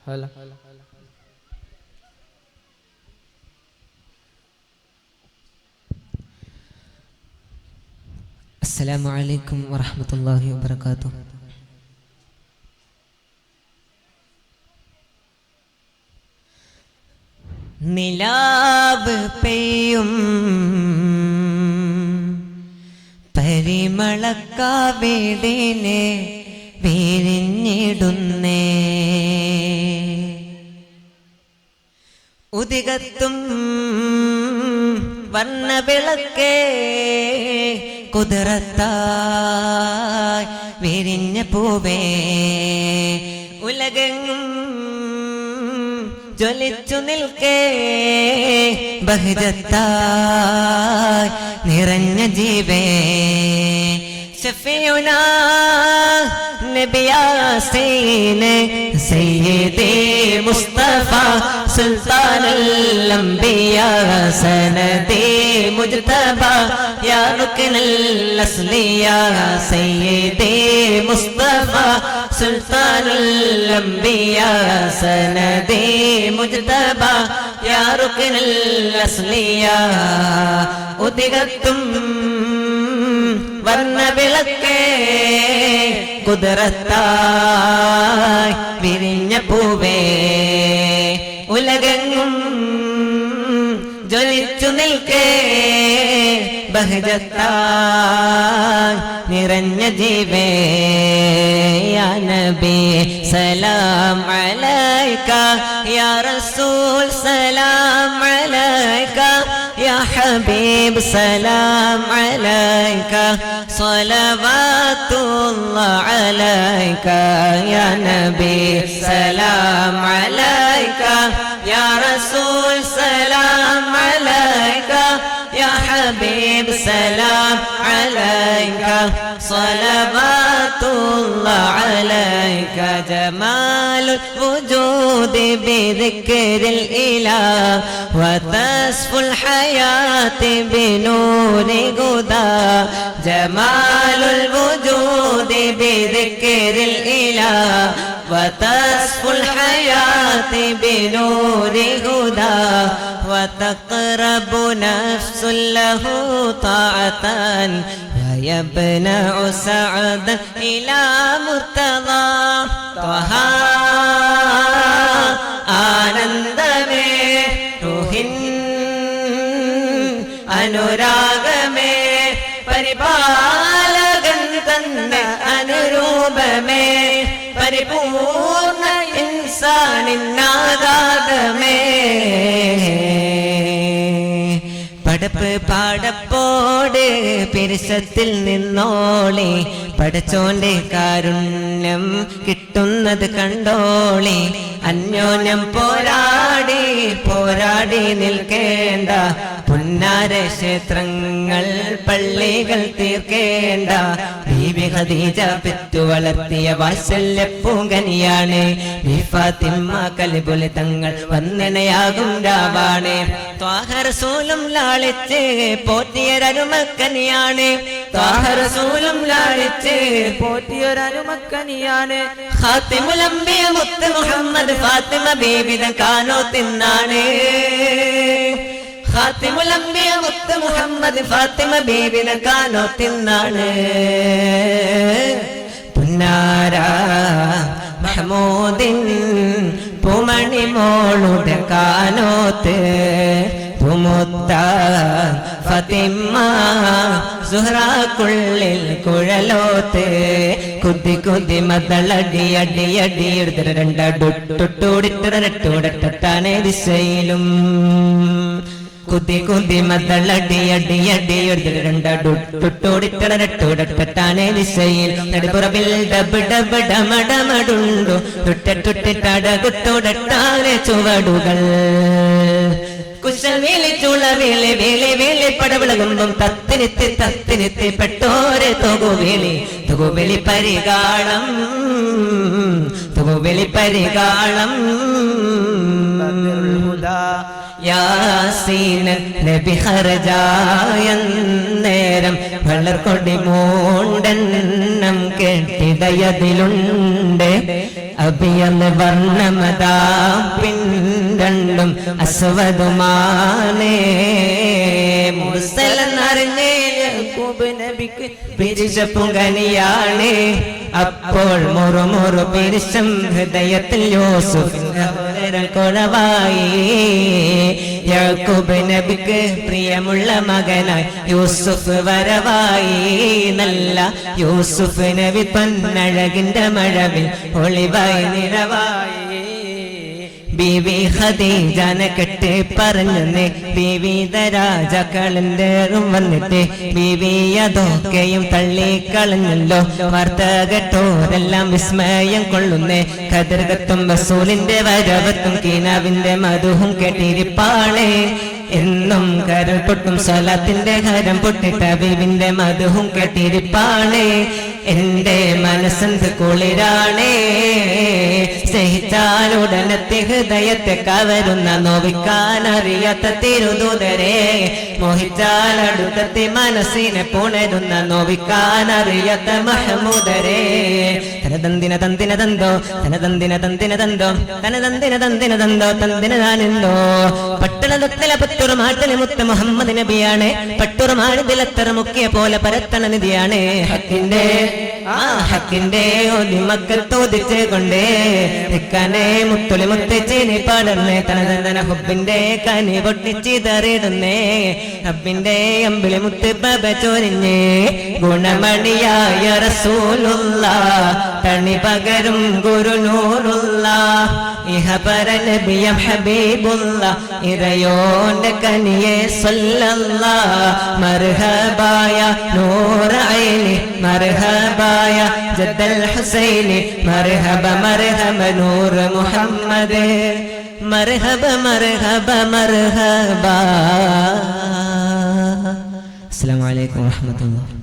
هلا السلام عليكم ورحمة الله وبركاته. നിലാവ് പെയ്യും പരിമളക്കാവിടിനെ വിരിഞ്ഞിടുന്നേ ഉദികത്തും വർണ്ണവിളക്കേ കുതിരത്തായി വിരിഞ്ഞ പൂവേ ഉലകെങ്ങും ജ്വലിച്ചു നിൽക്കേ ബഹജത്തായി നിറഞ്ഞ ജീവേ ശഫീഉനാ നബി യാസീൻ സയ്യിദി മുസ്തഫ സുൽത്താനുൽ അംബിയാ സനദി മുജ്തബ യാ റുക്നുൽ അസ്ലിയാ സയ്യിദി മുസ്തഫ സുൽത്താനുൽ അംബിയാ സനദി മുജ്തബ യാ റുക്നുൽ അസ്ലിയാ ഉദികത്തും വർണ്ണവിളക്കേ കുതിരത്തായി വിരിഞ്ഞ പൂവേ ഉലകെങ്ങും ജ്വലിച്ചു നിൽക്കേ ബഹജത്തായി നിറഞ്ഞ ജീവേ യാ നബി സലാം അലൈക യാ റസൂൽ സലാം അലൈക يا حبيب سلام عليك صلوات الله عليك يا نبي سلام عليك يا رسول سلام عليك يا حبيب سلام عليك صلوات الله عليك جمال الوجود بذكر الإله وتصفو الحياة بنور هدى جمال الوجود بذكر الإله وتصفو الحياة بنور هدى وتقرب نفس له طاعة ويبنى سعدا إلى مرتضى طه ആനന്ദമേ റുഹിൻ അനുരാഗമേ പരിപാലകൻ തന്റെ അനുരൂപമേ പരിപൂർണ ഇൻസാനിന്നാകാതമേ പടപ്പ് പാടപ്പോട് പിരിശത്തിൽ നിന്നോളി പടച്ചോന്റെ കാരുണ്യം കിട്ടുന്നത് കണ്ടോളി അന്യോന്യം പോരാടി പോരാടി നിൽക്കേണ്ട പുന്നാര ക്ഷേത്രങ്ങൾ പള്ളികൾ തീർക്കേണ്ട ബീബി ഖദീജ പെറ്റു വളർത്തിയ വാത്സല്യ പൂങ്കനിയാണ് ഫാത്തിമ കലിബുൽ തങ്ങൾ വന്ദനയാകും രാവാണ് ത്വാഹ റസൂലും ലാളിച്ച് പോറ്റിയൊരരുമക്കനിയാണ് ത്വാഹ റസൂലും ലാളിച്ച് പോറ്റിയൊരരുമക്കനിയാണ് ഖാതിമുൽ അംബിയ മുത്ത് മുഹമ്മദ് ഫാത്തിമ ബീബി കാനോ തിന്നാണ് ഖാതിമുൽ അംബിയ മുത്ത് മുഹമ്മദ് ഫാത്തിമ ബീബി കാനോ തിന്നാണ് പുന്നാര മഹ്മൂദിൻ പൂമണി മോളുടെ കാനോത്ത് പൂമുത്ത ഫാത്തിമ സുഹ്റാക്കുള്ളിൽ കുഴലോത്ത് കുതി കുതി മതളടി അടി അടി എടുത്തിട്ട് രണ്ടൂടിട്ടാണ് ദിശയിലും കുതി കുതി മതളടി അടി അടി എടുത്തിട്ട് രണ്ടൂടിട്ടാണ് ദിശയിൽ നടുപുറവിൽ ഡബ് ഡബ് ഡമഡമടുണ്ടു തൊട്ടിട്ടടകുത്തോടട്ടാണ് ചുവടുകൾ കുശവേലി ചുളവേലി വേലി വേലി പടവിളകുമ്പം തത്തിനെത്തി തത്തിനെത്തി പെട്ടോരെ തൊകുവേലി പരികാളം തൊകുവേലി പരികാളം യാസീനൻ നബി ഖറജായ നേരം വളർക്കൊടി മൂണ്ടെണ്ണം കെട്ടിടയതിലുണ്ട് അബിയൽ വർണ്ണമതാ പിൻരണ്ടും അസ്വദുമാനേ മുർസലെന്നറിഞ്ഞേ യാക്കൂബ് നബിക്ക് പിരിശപ്പുങ്കനിയാണ് അപ്പോൾ മുറുമുറു പിരിശം ഹൃദയത്തിൽ യൂസുഫ് കുളവായി യാക്കൂബ് നബിക്ക് പ്രിയമുള്ള മകനായി യൂസുഫ് വരവായി നല്ല യൂസുഫ് നബി പൊന്നഴകിന്റെ മഴവിൽ ഒളിവായി നിറവായി ബീവി ഖദീജനെ കെട്ടി പറഞ്ഞേ വിവിധ രാജാക്കളിൻ്റെറും വന്നിട്ട് ബീവി അതൊക്കെയും തള്ളിക്കളഞ്ഞല്ലോ വാർത്ത കേട്ടോരെല്ലാം വിസ്മയം കൊള്ളുന്നേ കതിർകത്തും റസൂലിന്റെ വരവത്തും കീനാവിന്റെ മധുവും കെട്ടിരിപ്പാളേ എന്നും കരൾ പൊട്ടും സ്വലാത്തിന്റെ ഹരം പൊട്ടിട്ട ബീവിന്റെ മധുവും കെട്ടിരിപ്പാളേ എന്റെ മനസ്സെന്ത് കുളിരാണേ സ്നേഹിച്ചാലുടനത്തെ ഹൃദയത്തെ കവരുന്ന നോവിക്കാനറിയാത്ത തിരുദൂതരെ മോഹിച്ചാൽ അടുത്തത്തെ മനസ്സിനെ പുണരുന്ന നോവിക്കാനറിയാത്ത മഹമൂദരെ തനതന്തിന തന്തിന തന്തോ തനതന്തിന തന്തിന തന്തോ തനതന്തിന തന്തിന തന്തോ തന്തിന താനെന്തോ പട്ടണത്തിലെ പട്ടുറമാട്ടിലെ മുത്ത മുഹമ്മദ് നബിയാണ് പട്ടുറമാണിതിലത്തറ മുക്കിയ പോലെ പരത്തണ നിധിയാണ് ഹക്കിന്റെ ഒതിമക്കൾ തോതിച്ച് കൊണ്ടേ ഇക്കാനെ മുത്തുളി മുത്തച്ചിനി പാടർന്നേ തനതന ഹുബിന്റെ കനി പൊട്ടിച്ചിതറിടുന്നേ ഹബ്ബിന്റെ അമ്പിളി മുത്ത് ബബ ചൊരിഞ്ഞേ ഗുണമണിയായ റസൂലുള്ള തണി പകരും ഗുരുനൂറുള്ള ഇഹപര നബിയം ഹബീബുള്ള ഇറയോന്റെ കനിയെ സല്ലല്ലാഹ് മർഹബായ നൂറൈനി മർഹബായ ജദ്ദൽ ഹുസൈനി മർഹബ മർഹബ നൂർ മുഹമ്മദ് മർഹബ മർഹബ മർഹബ. അസ്സലാമു അലൈക്കും വറഹ്മത്തുള്ളാഹി.